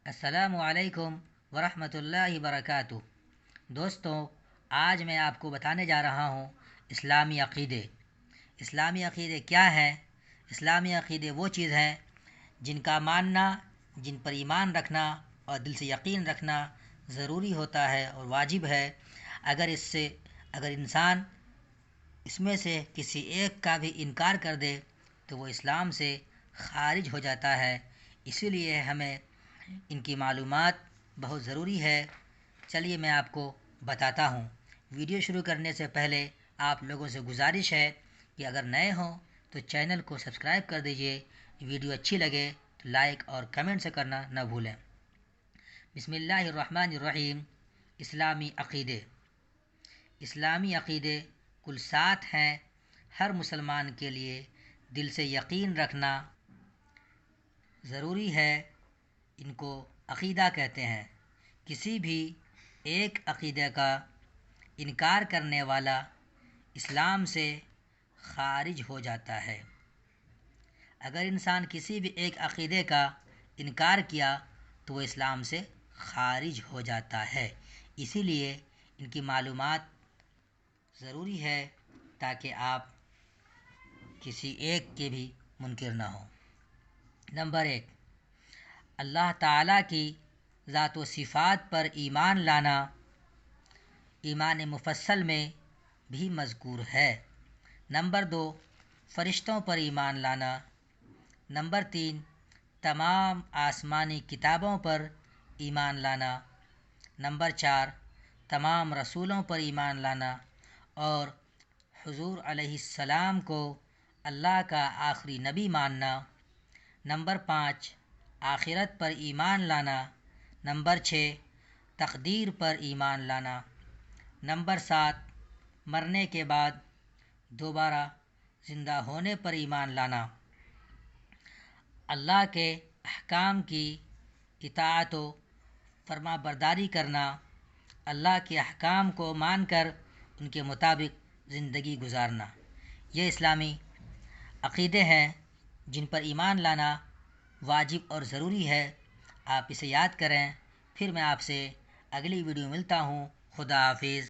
السلام علیکم ورحمۃ اللہ وبرکاتہ۔ دوستوں، آج میں آپ کو بتانے جا رہا ہوں اسلامی عقیدے۔ اسلامی عقیدے کیا ہیں؟ اسلامی عقیدے وہ چیز ہیں جن کا ماننا، جن پر ایمان رکھنا اور دل سے یقین رکھنا ضروری ہوتا ہے اور واجب ہے۔ اگر انسان اس میں سے کسی ایک کا بھی انکار کر دے تو وہ اسلام سے خارج ہو جاتا ہے۔ اسی لیے ہمیں ان کی معلومات بہت ضروری ہے۔ چلیے میں آپ کو بتاتا ہوں۔ ویڈیو شروع کرنے سے پہلے آپ لوگوں سے گزارش ہے کہ اگر نئے ہوں تو چینل کو سبسکرائب کر دیجئے، ویڈیو اچھی لگے تو لائک اور کمنٹ سے کرنا نہ بھولیں۔ بسم اللہ الرحمن الرحیم۔ اسلامی عقیدے۔ اسلامی عقیدے کل 7 ہیں۔ ہر مسلمان کے لیے دل سے یقین رکھنا ضروری ہے۔ ان کو عقیدہ کہتے ہیں۔ کسی بھی ایک عقیدے کا انکار کرنے والا اسلام سے خارج ہو جاتا ہے۔ اگر انسان کسی بھی ایک عقیدے کا انکار کیا تو وہ اسلام سے خارج ہو جاتا ہے۔ اسی لیے ان کی معلومات ضروری ہے تاکہ آپ کسی ایک کے بھی منکر نہ ہوں۔ نمبر 1، اللہ تعالیٰ کی ذات و صفات پر ایمان لانا ایمان مفصل میں بھی مذکور ہے۔ نمبر 2، فرشتوں پر ایمان لانا۔ نمبر 3، تمام آسمانی کتابوں پر ایمان لانا۔ نمبر 4، تمام رسولوں پر ایمان لانا اور حضور علیہ السلام کو اللہ کا آخری نبی ماننا۔ نمبر 5، آخرت پر ایمان لانا۔ نمبر 6، تقدیر پر ایمان لانا۔ نمبر 7، مرنے کے بعد دوبارہ زندہ ہونے پر ایمان لانا۔ اللہ کے احکام کی اطاعت و فرما برداری کرنا۔ اللہ کے احکام کو مان کر ان کے مطابق زندگی گزارنا۔ یہ اسلامی عقیدے ہیں جن پر ایمان لانا واجب اور ضروری ہے۔ آپ اسے یاد کریں۔ پھر میں آپ سے اگلی ویڈیو ملتا ہوں۔ خدا حافظ۔